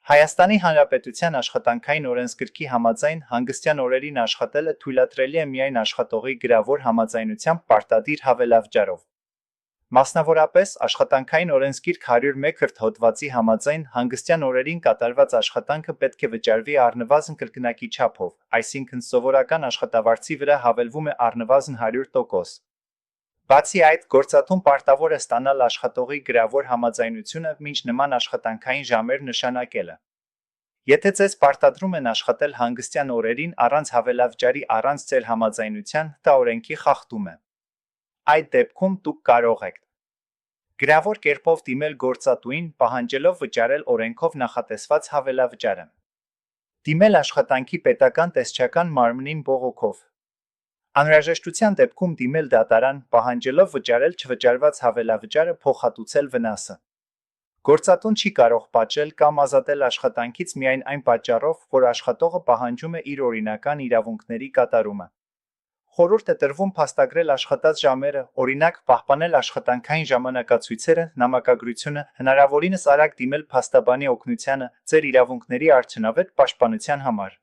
Հայաստանի Հանրապետության աշխատանքային օրենսգրքի համաձայն հանգստյան օրերին աշխատելը թույլատրելի է միայն աշխատողի գրավոր համաձայնությամբ պարտադիր հավելավճարով։ Մասնավորապես, աշխատանքային օրենսգիրք 101 հոդվածի համաձայն հանգստյան օրերին կատարված աշխատանքը պետք է վճարվի առնվազն կրկնակի չափով, այսինքն սովորական աշխատավարձի վրա հավելվում է առնվազն 100%։ Բացի այդ, գործատուն պարտավոր է ստանալ աշխատողի գրավոր համաձայնությունը մինչ նման աշխատանքային ժամեր նշանակելը։ Եթե ձեզ պարտադրում են աշխատել հանգստյան օրերին առանց հավելավճարի առանց ձեր համաձայնության, դա օրենքի խախտում է։ Այդ դեպքում դուք կարող եք գրավոր կերպով դիմել գործատուին, պահանջելով վճարել օրենքով նախատեսված հավելավճարը։ Դիմել աշխատանքի պետական տեսչական մարմնին բողոքով։ Անհրաժեշտության դեպքում դիմել դատարան, պահանջելով վճարել չվճարված հավելավճարը փոխհատուցել վնասը։ Գործատուն չի կարող պատժել կամ ազատել աշխատանքից միայն այն պատճառով, որ աշխատողը պահանջում է իր օրինական իրավունքների կատարումը։ Խորհուրդ է տրվում փաստագրել աշխատած ժամերը, օրինակ, պահպանել աշխատանքային ժամանակացույցերը, նամակագրությունը, հնարավորինս արագ դիմել փաստաբանի օգնությանը, ձեր իրավունքների արդյունավետ պաշտպանության համար։